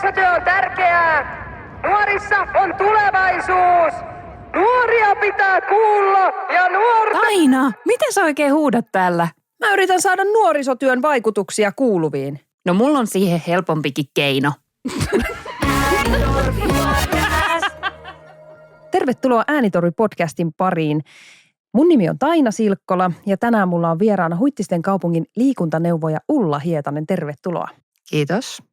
Nuorisotyö on tärkeää. Nuorissa on tulevaisuus. Nuoria pitää kuulla ja nuorta... Taina, miten sä oikein huudat täällä? Mä yritän saada nuorisotyön vaikutuksia kuuluviin. No mulla on siihen helpompikin keino. Tervetuloa Äänitorvi-podcastin pariin. Mun nimi on Taina Silkkola ja tänään mulla on vieraana Huittisten kaupungin liikuntaneuvoja Ulla Hietanen. Tervetuloa. Kiitos.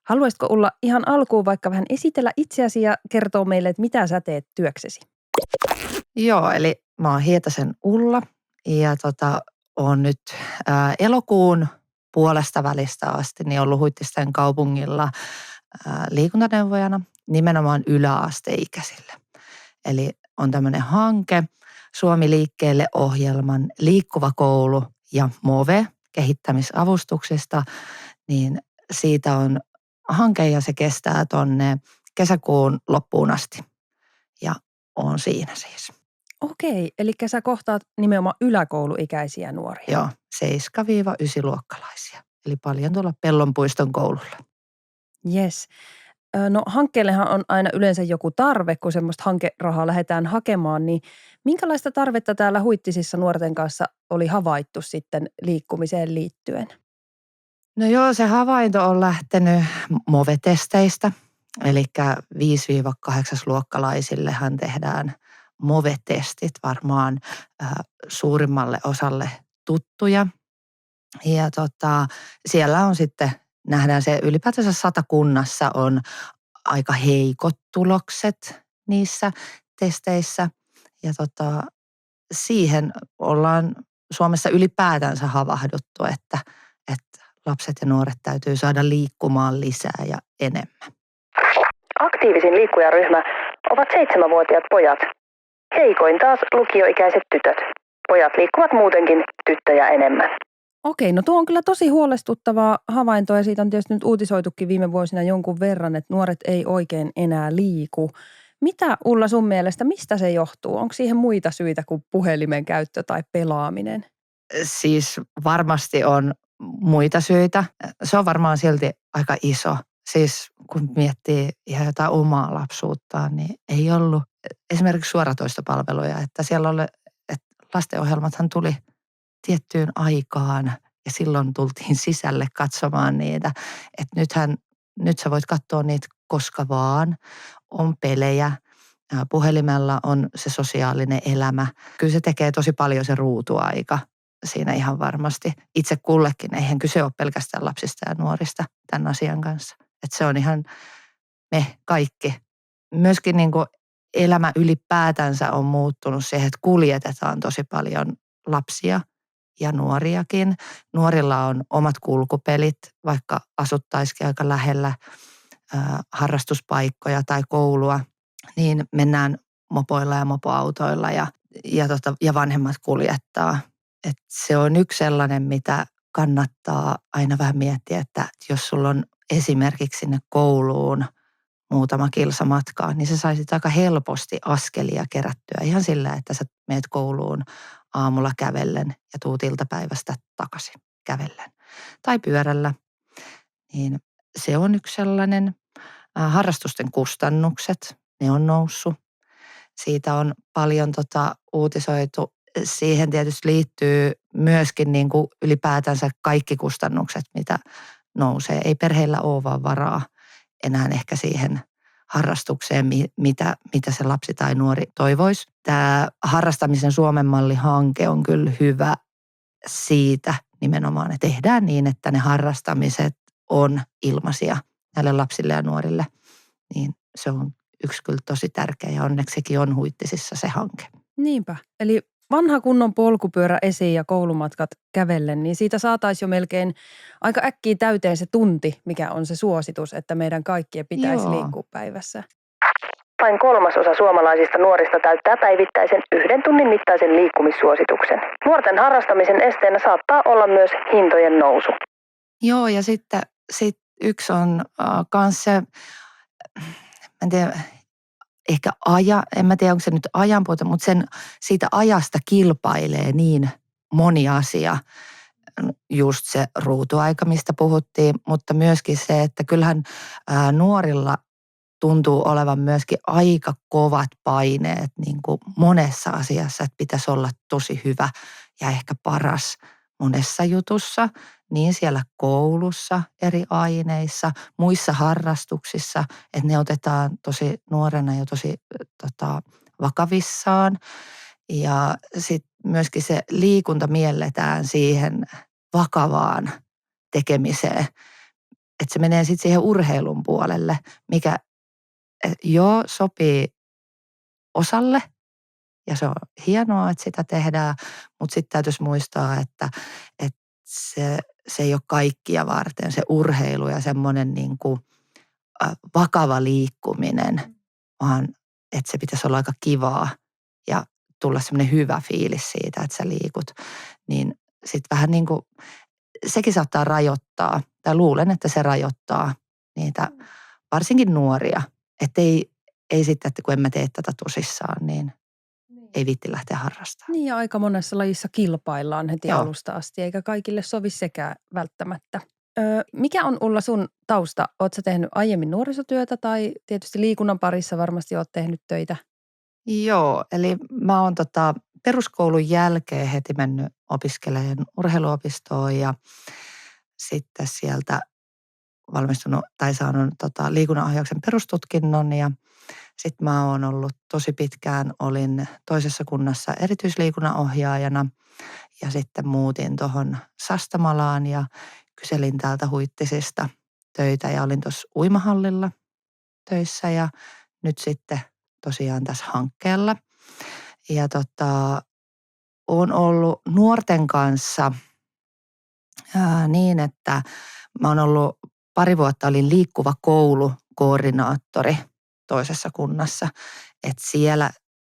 Haluaisitko Ulla ihan alkuun vaikka vähän esitellä itseäsi ja kertoa meille, että mitä sä teet työksesi? Joo, eli mä oon Hietasen Ulla ja oon nyt elokuun puolesta välistä asti niin ollut Huittisten kaupungilla liikuntaneuvojana nimenomaan yläasteikäisille. Eli on tämmöinen hanke Suomi liikkeelle -ohjelman Liikkuva koulu ja MOVE kehittämisavustuksista, niin siitä on hanke ja se kestää tonne kesäkuun loppuun asti ja on siinä siis. Okei, eli sä kohtaat nimenomaan yläkouluikäisiä nuoria. Joo, 7-9-luokkalaisia, eli paljon tuolla Pellonpuiston koululla. Yes. No hankkeellehan on aina yleensä joku tarve, kun semmoista hankerahaa lähdetään hakemaan, niin minkälaista tarvetta täällä Huittisissa nuorten kanssa oli havaittu sitten liikkumiseen liittyen? No joo, se havainto on lähtenyt MOVE-testeistä, eli 5-8-luokkalaisillehan tehdään MOVE-testit varmaan suurimmalle osalle tuttuja. Ja siellä on sitten, nähdään se ylipäätänsä Satakunnassa on aika heikot tulokset niissä testeissä. Ja siihen ollaan Suomessa ylipäätänsä havahduttu, että lapset ja nuoret täytyy saada liikkumaan lisää ja enemmän. Aktiivisin liikkujaryhmä ovat 7-vuotiaat pojat. Heikoin taas lukioikäiset tytöt. Pojat liikkuvat muutenkin tyttöjä enemmän. Okei, no tuo on kyllä tosi huolestuttavaa havaintoa ja siitä on tietysti nyt uutisoitukin viime vuosina jonkun verran, että nuoret ei oikein enää liiku. Mitä Ulla sun mielestä, mistä se johtuu? Onko siihen muita syitä kuin puhelimen käyttö tai pelaaminen? Siis varmasti on muita syitä. Se on varmaan silti aika iso. Siis kun miettii ihan jotain omaa lapsuuttaan, niin ei ollut esimerkiksi suoratoistopalveluja, että siellä oli, että lastenohjelmathan tuli tiettyyn aikaan ja silloin tultiin sisälle katsomaan niitä. Että nyt sä voit katsoa niitä koska vaan. On pelejä, puhelimella on se sosiaalinen elämä. Kyllä se tekee tosi paljon se ruutuaika siinä ihan varmasti. Itse kullekin, eihän kyse ole pelkästään lapsista ja nuorista tämän asian kanssa. Että se on ihan me kaikki. Myöskin niin kuin elämä ylipäätänsä on muuttunut siihen, että kuljetetaan tosi paljon lapsia ja nuoriakin. Nuorilla on omat kulkupelit, vaikka asuttaisikin aika lähellä harrastuspaikkoja tai koulua, niin mennään mopoilla ja mopoautoilla ja vanhemmat kuljettaa. Et se on yksi sellainen, mitä kannattaa aina vähän miettiä, että jos sulla on esimerkiksi sinne kouluun muutama kilsa matkaa, niin sä saisit aika helposti askelia kerättyä ihan sillä, että sä meet kouluun aamulla kävellen ja tuut iltapäivästä takaisin kävellen tai pyörällä. Niin se on yksi sellainen. Harrastusten kustannukset, ne on noussut. Siitä on paljon uutisoitu. Siihen tietysti liittyy myöskin niin kuin ylipäätänsä kaikki kustannukset, mitä nousee. Ei perheillä ole vaan varaa enää ehkä siihen harrastukseen, mitä se lapsi tai nuori toivoisi. Tämä harrastamisen Suomen malli-hanke on kyllä hyvä siitä nimenomaan, että tehdään niin, että ne harrastamiset on ilmaisia näille lapsille ja nuorille. Niin se on yksi kyllä tosi tärkeä ja onneksi sekin on Huittisissa se hanke. Niinpä, eli vanha kunnon polkupyörä esiin ja koulumatkat kävellen, niin siitä saataisiin jo melkein aika äkkiä täyteen se tunti, mikä on se suositus, että meidän kaikkien pitäisi liikkua päivässä. Vain 1/3 suomalaisista nuorista täyttää päivittäisen 1 tunnin mittaisen liikkumissuosituksen. Nuorten harrastamisen esteenä saattaa olla myös hintojen nousu. Joo, ja sitten yksi on myös se, en tiedä, ehkä en mä tiedä onko se nyt ajanpuute, mutta siitä ajasta kilpailee niin moni asia. just se ruutuaika, mistä puhuttiin, mutta myöskin se, että kyllähän nuorilla tuntuu olevan myöskin aika kovat paineet niin kuin monessa asiassa, että pitäisi olla tosi hyvä ja ehkä paras monessa jutussa, niin siellä koulussa, eri aineissa, muissa harrastuksissa, että ne otetaan tosi nuorena jo tosi vakavissaan. Ja sitten myöskin se liikunta mielletään siihen vakavaan tekemiseen, että se menee sitten siihen urheilun puolelle, mikä joo sopii osalle ja se on hienoa, että sitä tehdään, mutta sitten täytyisi muistaa, että se ei ole kaikkia varten, se urheilu ja semmoinen niin kuin vakava liikkuminen, vaan että se pitäisi olla aika kivaa ja tulla semmoinen hyvä fiilis siitä, että sä liikut. Niin sitten vähän niin kuin, sekin saattaa rajoittaa, tai luulen, että se rajoittaa niitä varsinkin nuoria. Että ei sitten, että kun en mä tee tätä tosissaan, niin ei viitti lähteä harrastamaan. Niin ja aika monessa lajissa kilpaillaan heti Joo. alusta asti, eikä kaikille sovi sekään välttämättä. Mikä on Ulla sun tausta? Ootko sä tehnyt aiemmin nuorisotyötä tai tietysti liikunnan parissa varmasti oot tehnyt töitä? Joo, eli mä oon peruskoulun jälkeen heti mennyt opiskelemaan urheiluopistoon ja sitten sieltä valmistunut tai saanut liikunnanohjauksen perustutkinnon ja sitten mä oon ollut tosi pitkään, olin toisessa kunnassa erityisliikunnanohjaajana ja sitten muutin tuohon Sastamalaan ja kyselin täältä Huittisista töitä ja olin tuossa uimahallilla töissä ja nyt sitten tosiaan tässä hankkeella. Ja oon ollut nuorten kanssa niin, että mä oon ollut pari vuotta, olin liikkuva koulukoordinaattori toisessa kunnassa. Että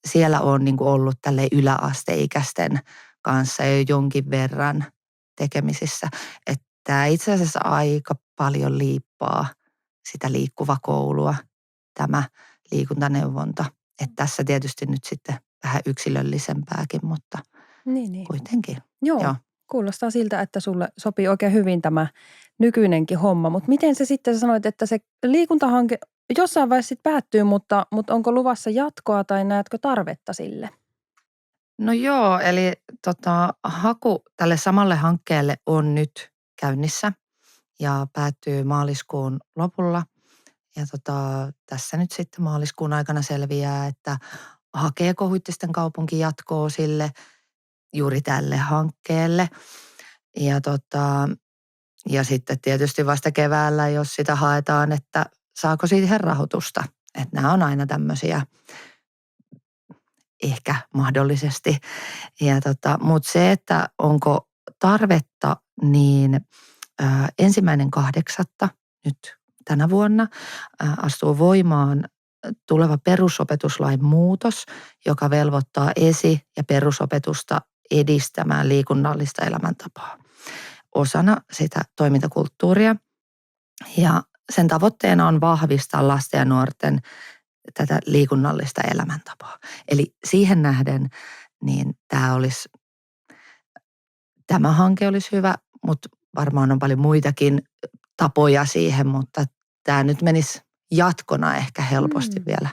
siellä on niin kuin ollut tälle yläasteikäisten kanssa jo jonkin verran tekemisissä. Että tämä itse asiassa aika paljon liippaa sitä liikkuva koulua, tämä liikuntaneuvonta. Että tässä tietysti nyt sitten vähän yksilöllisempääkin, mutta Niin. kuitenkin. Joo. Kuulostaa siltä, että sulle sopii oikein hyvin tämä nykyinenkin homma. Mutta miten se sitten, sä sanoit, että se liikuntahanke jossain vaiheessa sitten päättyy, mutta onko luvassa jatkoa tai näetkö tarvetta sille? No joo, eli haku tälle samalle hankkeelle on nyt käynnissä ja päättyy maaliskuun lopulla. Ja tässä nyt sitten maaliskuun aikana selviää, että hakeeko Huittisten kaupunki jatkoa sille juuri tälle hankkeelle. Ja sitten tietysti vasta keväällä, jos sitä haetaan, että saako siihen rahoitusta. Että nämä on aina tämmöisiä ehkä mahdollisesti. Mutta se, että onko tarvetta, niin 1.8. nyt tänä vuonna astuu voimaan tuleva perusopetuslain muutos, joka velvoittaa esi- ja perusopetusta edistämään liikunnallista elämäntapaa osana sitä toimintakulttuuria. Ja sen tavoitteena on vahvistaa lasten ja nuorten tätä liikunnallista elämäntapaa. Eli siihen nähden niin tämä hanke olisi hyvä, mutta varmaan on paljon muitakin tapoja siihen, mutta tämä nyt menisi jatkona ehkä helposti vielä.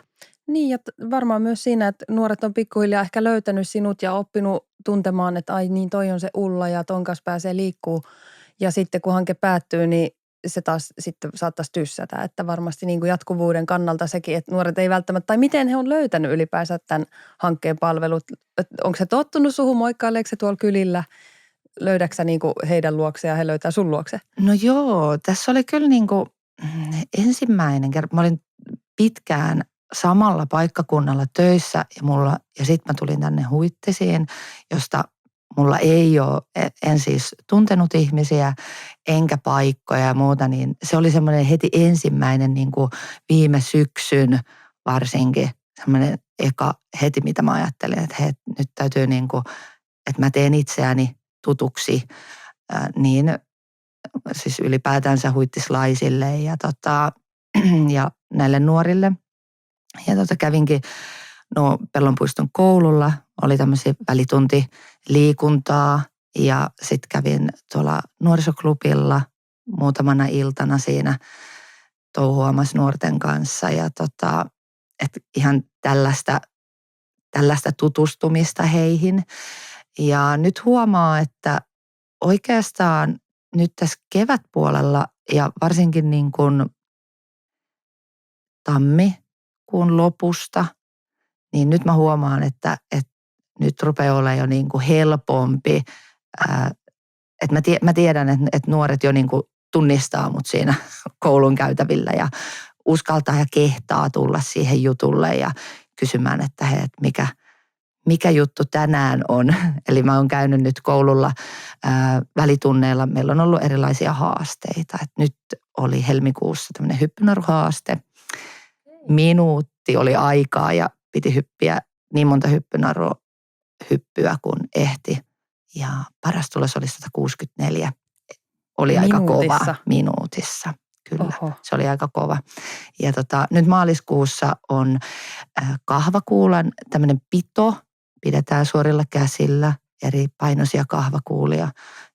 Niin ja varmaan myös siinä, että nuoret on pikkuhiljaa ehkä löytänyt sinut ja oppinut tuntemaan, että ai niin toi on se Ulla ja ton kanssa pääsee liikkuu. Ja sitten kun hanke päättyy, niin se taas sitten saattaisi tyssätä, että varmasti niin kuin jatkuvuuden kannalta sekin, että nuoret ei välttämättä, tai miten he on löytänyt ylipäänsä tämän hankkeen palvelut. Onko se tottunut suhun, moikkaileeko se tuolla kylillä? Löydätkö sä niin kuin heidän luokse ja he löytää sun luokse? No joo, tässä oli kyllä niin kuin ensimmäinen kerta. Mä olin pitkään samalla paikkakunnalla töissä ja sitten mä tulin tänne Huittisiin, josta mulla ei ole, en siis tuntenut ihmisiä enkä paikkoja ja muuta, niin se oli semmoinen heti ensimmäinen niin kuin viime syksyn varsinkin semmoinen eka heti, mitä mä ajattelin, että nyt täytyy niin kuin, että mä teen itseäni tutuksi niin siis ylipäätänsä huittislaisille ja näille nuorille. Ja kävinkin Pellonpuiston koululla, oli tämmöisiä välituntiliikuntaa Ja sitten kävin tuolla nuorisoklubilla muutamana iltana siinä touhuamassa nuorten kanssa. Ja että ihan tällaista tutustumista heihin. Ja nyt huomaa, että oikeastaan nyt tässä kevätpuolella ja varsinkin niin kuin tammikuun lopusta, niin nyt mä huomaan, että nyt rupeaa olemaan jo niin kuin helpompi. Että mä tiedän, että nuoret jo niin kuin tunnistaa mut siinä koulun käytävillä ja uskaltaa ja kehtaa tulla siihen jutulle ja kysymään, että hei, että mikä juttu tänään on. Eli mä oon käynyt nyt koululla välitunneilla. Meillä on ollut erilaisia haasteita. Et nyt oli helmikuussa tämmöinen hyppynaruhaaste. Minuutti oli aikaa ja piti hyppiä niin monta hyppyä kuin ehti. Ja paras tulos oli 164. Oli aika kova minuutissa. Kyllä, Oho. Se oli aika kova. Ja nyt maaliskuussa on kahvakuulan tämmöinen pito. Pidetään suorilla käsillä eri painoisia kahvakuulia.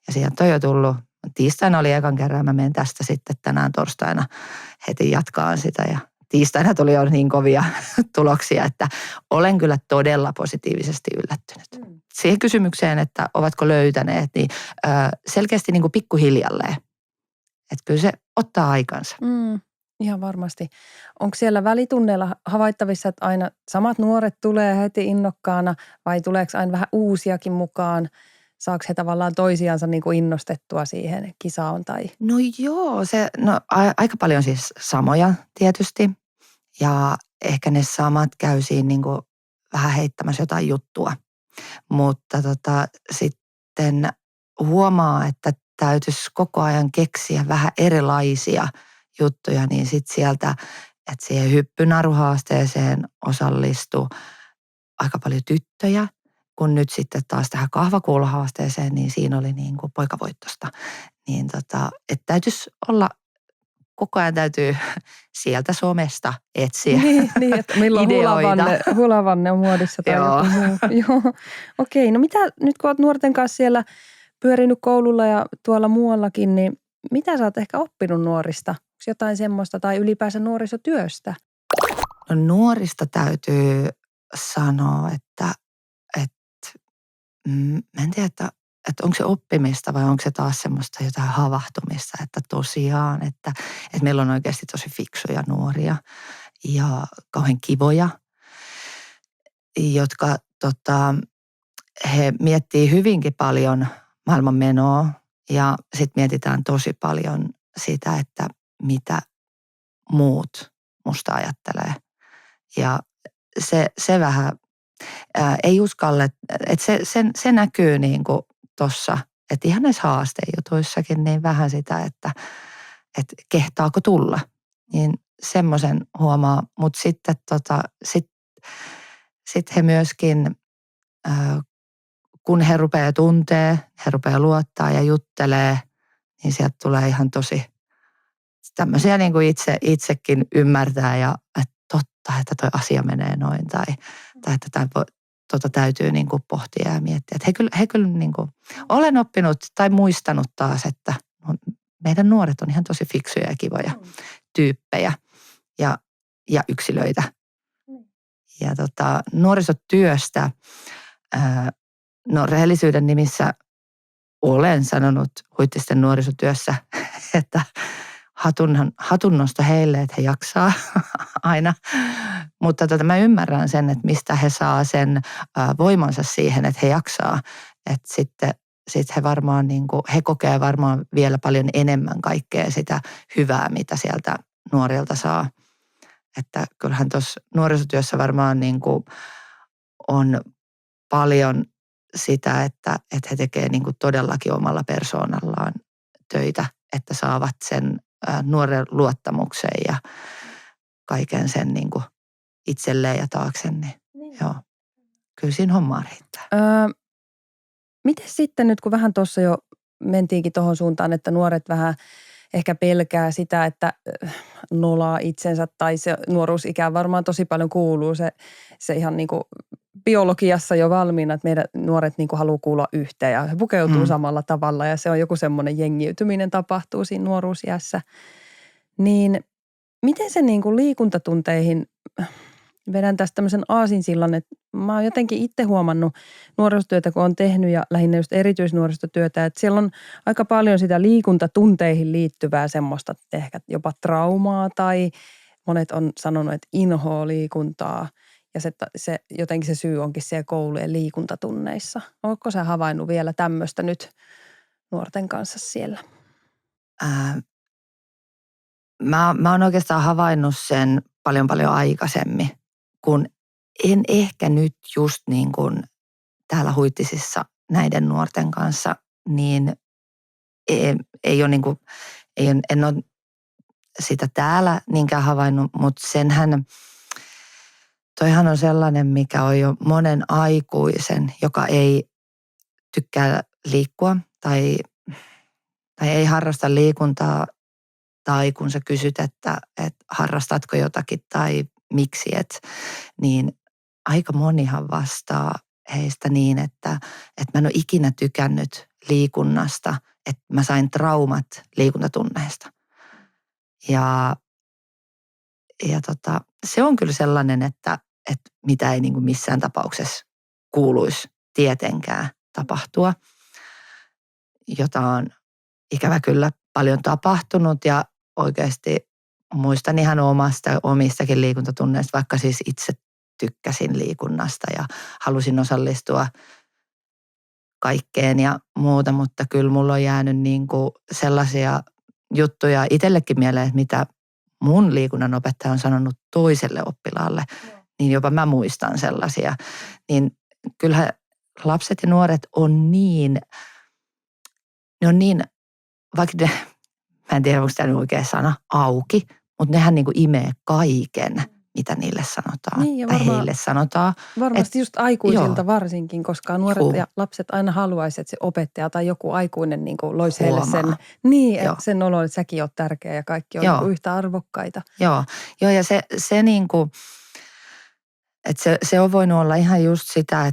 Ja siihen on jo tullut. Tiistaina oli ekan kerran, mä menen tästä sitten tänään torstaina heti jatkaan sitä. Ja tiistaina tuli jo niin kovia tuloksia, että olen kyllä todella positiivisesti yllättynyt. Siihen kysymykseen, että ovatko löytäneet, niin selkeästi niin kuin pikkuhiljalleen. Että kyllä se ottaa aikansa. Ihan varmasti. Onko siellä välitunneilla havaittavissa, että aina samat nuoret tulee heti innokkaana vai tuleeko aina vähän uusiakin mukaan? Saako he tavallaan toisiansa niin kuin innostettua siihen kisaan? Tai? No joo, aika paljon siis samoja tietysti. Ja ehkä ne samat käy siinä niin kuin vähän heittämässä jotain juttua. Mutta sitten huomaa, että täytyisi koko ajan keksiä vähän erilaisia juttuja, niin sitten sieltä, että siihen hyppynaruhaasteeseen osallistui aika paljon tyttöjä, kun nyt sitten taas tähän kahvakuulohaasteeseen, niin siinä oli niin kuin poikavoittosta. Niin että täytyisi olla, koko ajan täytyy sieltä somesta etsiä niin että milloin hulavanne on muodissa tai joku muu. Joo. Okei, no mitä nyt kun olet nuorten kanssa siellä pyörinyt koululla ja tuolla muuallakin, niin mitä sä oot ehkä oppinut nuorista? Onko jotain semmoista tai ylipäänsä nuorisotyöstä? No nuorista täytyy sanoa, että mä en tiedä, että onko se oppimista vai onko se taas semmoista jotain havahtumista, että tosiaan, että meillä on oikeasti tosi fiksuja nuoria ja kauhean kivoja, jotka he miettii hyvinkin paljon maailmanmenoa ja sitten mietitään tosi paljon sitä, että mitä muut musta ajattelee. Ja se vähän ei uskalle, että se näkyy niin kuin tuossa, että ihan näissä haastejutuissakin niin vähän sitä, että kehtaako tulla. Niin semmoisen huomaa, mutta sitten sit he myöskin, kun he rupeaa tuntee, he rupeaa luottaa ja juttelee, niin sieltä tulee ihan tosi tämmöisiä niin kuin itsekin ymmärtää ja että totta, että toi asia menee noin tai että täytyy niin kuin pohtia ja miettiä. Että he kyllä niin kuin, olen oppinut tai muistanut taas, että meidän nuoret on ihan tosi fiksuja ja kivoja tyyppejä ja yksilöitä. Ja nuorisotyöstä, no rehellisyyden nimissä olen sanonut Huittisten nuorisotyössä, että hatunnosto heille, että he jaksaa aina. Mutta mä ymmärrän sen, että mistä he saa sen voimansa siihen, että he jaksaa. Että sitten he varmaan, niin kuin, he kokee varmaan vielä paljon enemmän kaikkea sitä hyvää, mitä sieltä nuorilta saa. Että kyllähän tuossa nuorisotyössä varmaan niin kuin on paljon sitä, että he tekee niin kuin todellakin omalla persoonallaan töitä, että saavat sen nuoren luottamuksen ja kaiken sen niin kuin itselleen ja taaksen. Niin. Joo, kyllä siinä hommaa riittää. Miten sitten nyt, kun vähän tuossa jo mentiinkin tuohon suuntaan, että nuoret vähän ehkä pelkää sitä, että nolaa itsensä tai se nuoruusikään varmaan tosi paljon kuuluu se ihan niin kuin biologiassa jo valmiina, että meidän nuoret niin kuin haluaa kuulla yhteen ja he pukeutuu samalla tavalla ja se on joku semmoinen jengiytyminen tapahtuu siinä nuoruusiässä. Niin miten se niin kuin liikuntatunteihin, vedän tästä tämmöisen aasinsillan, että mä oon jotenkin itse huomannut nuorisotyötä, kun on tehnyt ja lähinnä just erityisnuorisotyötä, että siellä on aika paljon sitä liikuntatunteihin liittyvää semmoista ehkä jopa traumaa tai monet on sanonut, että inhoaa liikuntaa ja se jotenkin se syy onkin siellä koulujen liikuntatunneissa. Oletko sä havainnut vielä tämmöistä nyt nuorten kanssa siellä? Mä oon oikeastaan havainnut sen paljon aikaisemmin, kun en ehkä nyt just niin kuin täällä Huittisissa näiden nuorten kanssa, niin ei ole niin kuin, en ole sitä täällä niinkään havainnut, mutta toihan on sellainen, mikä on jo monen aikuisen, joka ei tykkää liikkua tai ei harrasta liikuntaa, tai kun sä kysyt, että harrastatko jotakin tai miksi, niin aika monihan vastaa heistä niin, että mä en ole ikinä tykännyt liikunnasta, että mä sain traumat liikuntatunneista. Ja se on kyllä sellainen, että mitä ei niin kuin missään tapauksessa kuuluisi tietenkään tapahtua, jota on ikävä kyllä paljon tapahtunut ja oikeasti muistan ihan omistakin liikuntatunneista, vaikka siis itse tykkäsin liikunnasta ja halusin osallistua kaikkeen ja muuta, mutta kyllä mulla on jäänyt niin kuin sellaisia juttuja itsellekin mieleen, että mitä mun liikunnan opettaja on sanonut toiselle oppilaalle, niin jopa mä muistan sellaisia. Niin kyllähän lapset ja nuoret on niin, vaikka ne, mä en tiedä onko tämä oikea sana, auki, mutta nehän niin kuin imee kaiken, mitä niille sanotaan Niin, tai heille sanotaan. Varmasti just aikuisilta varsinkin, koska nuoret ja lapset aina haluaisivat, että se opettaja tai joku aikuinen niin kuin loisi heille sen olon, että säkin oot tärkeä ja kaikki on niin kuin yhtä arvokkaita. Joo, ja se niin kuin, että se on voinut olla ihan just sitä,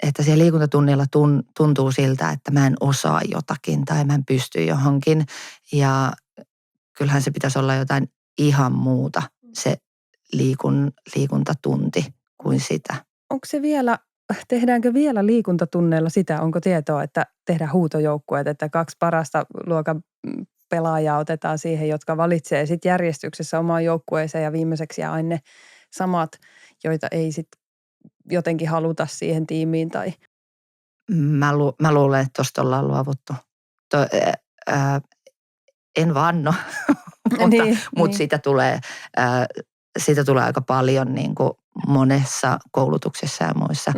että siellä liikuntatunnilla tuntuu siltä, että mä en osaa jotakin tai mä en pysty johonkin. Ja kyllähän se pitäisi olla jotain ihan muuta, se liikuntatunti kuin sitä. Onko se tehdäänkö vielä liikuntatunneilla sitä, onko tietoa, että tehdään huutojoukkueet, että 2 parasta luokan pelaajaa otetaan siihen, jotka valitsee sitten järjestyksessä omaan joukkueeseen ja viimeiseksi jää aina ne samat, joita ei sitten jotenkin haluta siihen tiimiin tai? Mä luulen, että tuosta ollaan luovuttu. En vanno, mutta siitä tulee aika paljon niin kuin monessa koulutuksessa ja muissa.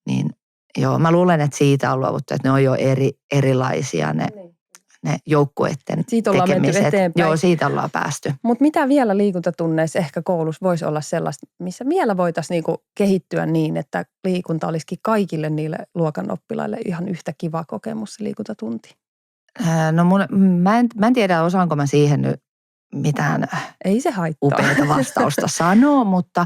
Niin joo, mä luulen, että siitä on luovuttu, että ne on jo erilaisia ne joukkueiden siitä ollaan tekemiset. Menty eteenpäin. Joo, siitä ollaan päästy. Mutta mitä vielä liikuntatunneissa ehkä koulussa voisi olla sellaista, missä vielä voitaisiin niinku kehittyä niin, että liikunta olisikin kaikille niille luokan oppilaille ihan yhtä kiva kokemus se liikuntatunti? No mä en tiedä, osaanko mä siihen nyt mitään ei se haittaa upeata vastausta sanoa, mutta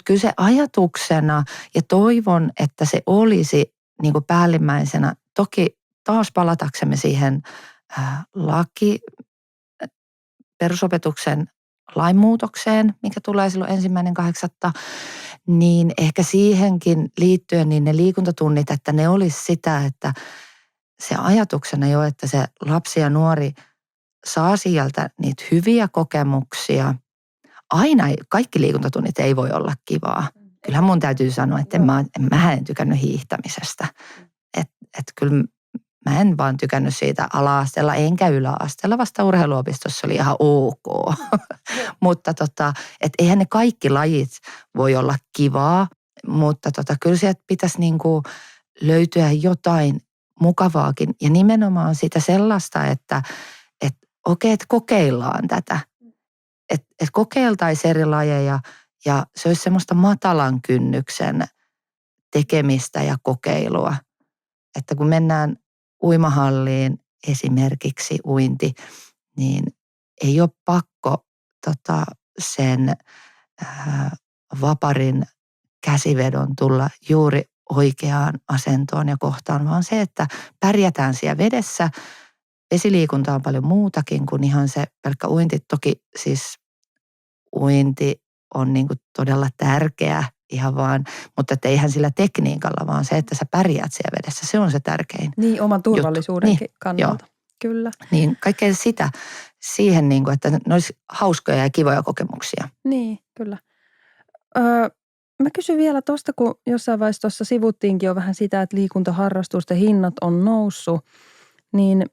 kyllä se ajatuksena ja toivon, että se olisi niin kuin päällimmäisenä. Toki taas palataksemme siihen perusopetuksen lainmuutokseen, mikä tulee silloin 1.8., niin ehkä siihenkin liittyen niin ne liikuntatunnit, että ne olisi sitä, että se ajatuksena jo, että se lapsi ja nuori saa sieltä niitä hyviä kokemuksia. Aina kaikki liikuntatunnit ei voi olla kivaa. Kyllähän mun täytyy sanoa, että mä en tykännyt hiihtämisestä. Että kyllä mä en vaan tykännyt siitä ala-asteella enkä yläasteella, vasta urheiluopistossa oli ihan ok. Mutta että eihän ne kaikki lajit voi olla kivaa, mutta kyllä sieltä pitäisi niinku löytyä jotain mukavaakin ja nimenomaan sitä sellaista, että okei, että kokeillaan tätä. Että kokeiltaisiin eri lajeja ja se olisi semmoista matalan kynnyksen tekemistä ja kokeilua. Että kun mennään uimahalliin, esimerkiksi uinti, niin ei ole pakko sen vaparin käsivedon tulla juuri oikeaan asentoon ja kohtaan, vaan se, että pärjätään siellä vedessä. Vesiliikunta on paljon muutakin kuin ihan se pelkkä uinti. Toki siis uinti on niin kuin todella tärkeä ihan vaan, mutta eihän sillä tekniikalla, vaan se, että sä pärjäät siellä vedessä, se on se tärkein. Niin, oman turvallisuudenkin Niin, kannalta. Kyllä. Niin kaikkea sitä siihen, niin kuin, että ne olisi hauskoja ja kivoja kokemuksia. Niin, kyllä. Mä kysyn vielä tuosta, kun jossain vaiheessa tuossa sivuttiinkin jo vähän sitä, että liikuntaharrastusten hinnat on noussut, niin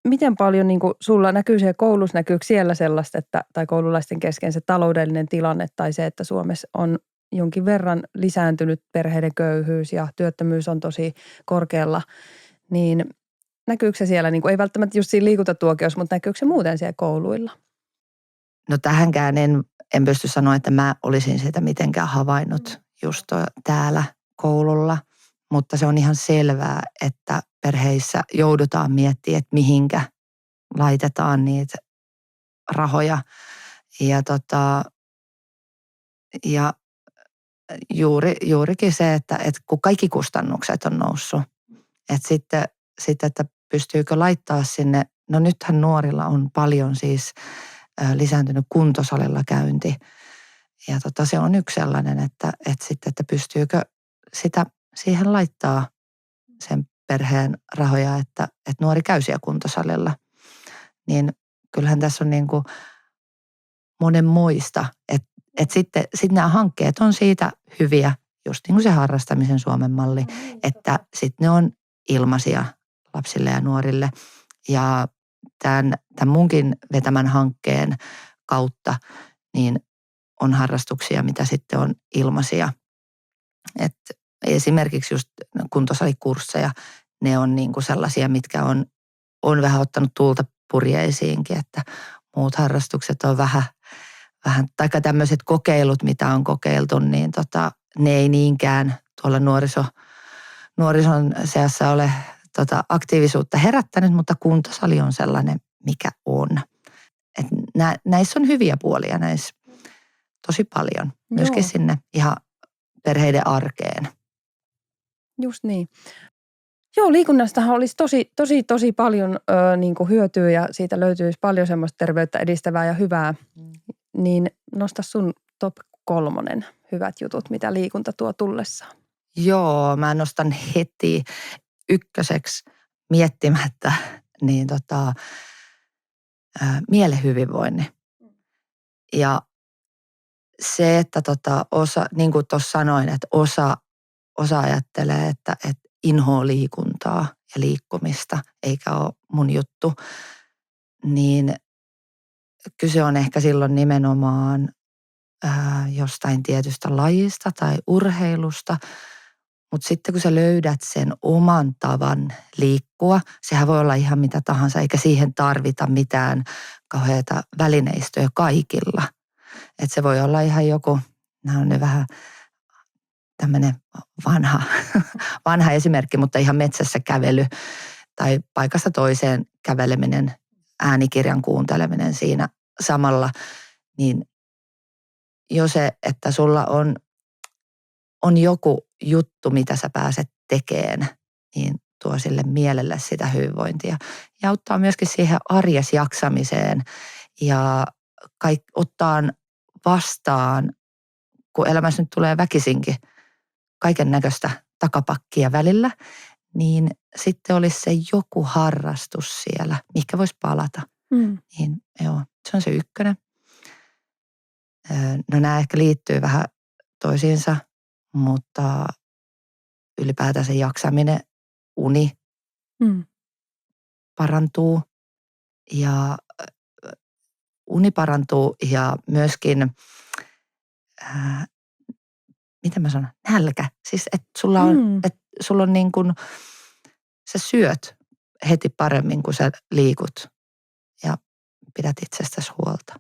miten paljon niin kuin sulla näkyy siellä koulussa, näkyykö siellä sellaista, että, tai koululaisten kesken se taloudellinen tilanne tai se, että Suomessa on jonkin verran lisääntynyt perheiden köyhyys ja työttömyys on tosi korkealla, niin näkyykö se siellä, niin kuin, ei välttämättä just siinä liikuntatuokiossa, mutta näkyykö se muuten siellä kouluilla? No tähänkään en pysty sanoa, että mä olisin sitä mitenkään havainnut just täällä koululla, mutta se on ihan selvää, että perheissä joudutaan miettimään, että mihinkä laitetaan niitä rahoja. Ja juurikin se, että kun kaikki kustannukset on noussut, että sitten että pystyykö laittaa sinne, no nythän nuorilla on paljon siis lisääntynyt kuntosalilla käynti. Ja se on yksi sellainen, että pystyykö sitä siihen laittaa sen perheen rahoja, että nuori käy siellä kuntosalilla. Niin kyllähän tässä on niin kuin monenmoista, että sitten nämä hankkeet on siitä hyviä, just niin kuin se harrastamisen Suomen malli, että sitten ne on ilmaisia lapsille ja nuorille. Ja tämän munkin vetämän hankkeen kautta niin on harrastuksia, mitä sitten on ilmaisia. Et esimerkiksi just kuntosalikursseja, ne on niin kuin sellaisia, mitkä on vähän ottanut tuulta purjeisiinkin, että muut harrastukset on vähän taikka tämmöiset kokeilut, mitä on kokeiltu, niin ne ei niinkään tuolla nuorison seassa ole aktiivisuutta herättänyt, mutta kuntosali on sellainen, mikä on. Et näissä on hyviä puolia näissä tosi paljon, myöskin sinne ihan perheiden arkeen. Just niin. Joo, liikunnastahan olisi tosi paljon niin kuin hyötyä ja siitä löytyisi paljon semmoista terveyttä edistävää ja hyvää. Niin nosta sun top 3 hyvät jutut, mitä liikunta tuo tullessaan. Joo, mä nostan heti ykköseksi miettimättä niin mielen hyvinvoinnin. Ja se, että osa, niin kuin tuossa sanoin, että osa ajattelee, että inhoa liikuntaa ja liikkumista, eikä ole mun juttu, niin kyse on ehkä silloin nimenomaan jostain tietystä lajista tai urheilusta, mutta sitten kun sä löydät sen oman tavan liikkua, sehän voi olla ihan mitä tahansa, eikä siihen tarvita mitään kauheata välineistöä kaikilla. Että se voi olla ihan joku, nämä on ne vähän tämmöinen vanha esimerkki, mutta ihan metsässä kävely tai paikasta toiseen käveleminen, äänikirjan kuunteleminen siinä samalla, niin jo se, että sulla on joku juttu, mitä sä pääset tekemään, niin tuo sille mielelle sitä hyvinvointia. Ja auttaa myöskin siihen arjes jaksamiseen ja ottaa vastaan, kun elämässä nyt tulee väkisinkin kaiken näköistä takapakkia välillä, niin sitten olisi se joku harrastus siellä, mihinkä voisi palata. Niin joo, se on se ykkönen. No nämä ehkä liittyy vähän toisiinsa, mutta ylipäätään se jaksaminen, uni parantuu ja uni parantuu ja myöskin, miten mä sanon, nälkä. Siis että sulla on niin kuin, sä syöt heti paremmin, kun sä liikut ja pidät itsestäsi huolta.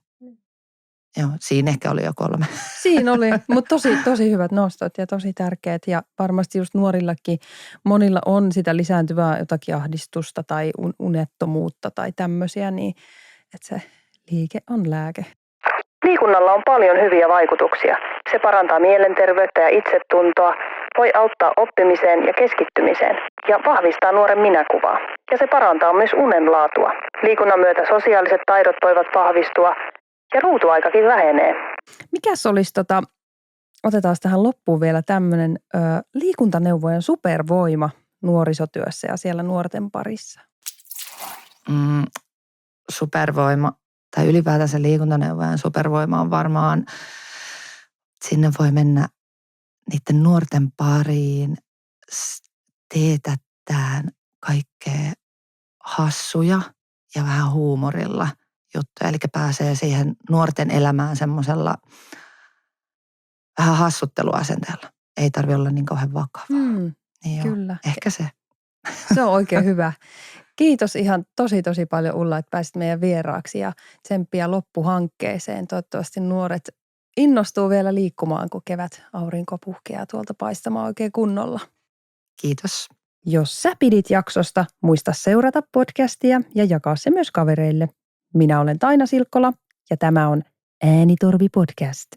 Joo, siinä ehkä oli jo 3. Siinä oli, mutta tosi hyvät nostot ja tosi tärkeät ja varmasti just nuorillakin monilla on sitä lisääntyvää jotakin ahdistusta tai unettomuutta tai tämmöisiä, niin että se liike on lääke. Liikunnalla on paljon hyviä vaikutuksia. Se parantaa mielenterveyttä ja itsetuntoa, voi auttaa oppimiseen ja keskittymiseen ja vahvistaa nuoren minäkuvaa. Ja se parantaa myös unen laatua. Liikunnan myötä sosiaaliset taidot voivat vahvistua ja ruutuaikakin vähenee. Mikäs olisi otetaan tähän loppuun vielä tämmöinen liikuntaneuvojen supervoima nuorisotyössä ja siellä nuorten parissa? Supervoima tai ylipäätänsä liikuntaneuvojen supervoima on varmaan, sinne voi mennä niiden nuorten pariin, teetättään kaikkea hassuja ja vähän huumorilla juttuja. Eli pääsee siihen nuorten elämään semmoisella vähän hassutteluasenteella. Ei tarvitse olla niin kauhean vakavaa. Niin kyllä. Ehkä se. Se on oikein hyvä. Kiitos ihan tosi paljon Ulla, että pääsit meidän vieraaksi ja tsemppiä loppuhankkeeseen. Toivottavasti nuoret innostuu vielä liikkumaan, kun kevät aurinko puhkeaa tuolta paistamaan oikein kunnolla. Kiitos. Jos sä pidit jaksosta, muista seurata podcastia ja jakaa se myös kavereille. Minä olen Taina Silkkola ja tämä on Äänitorvi Podcast.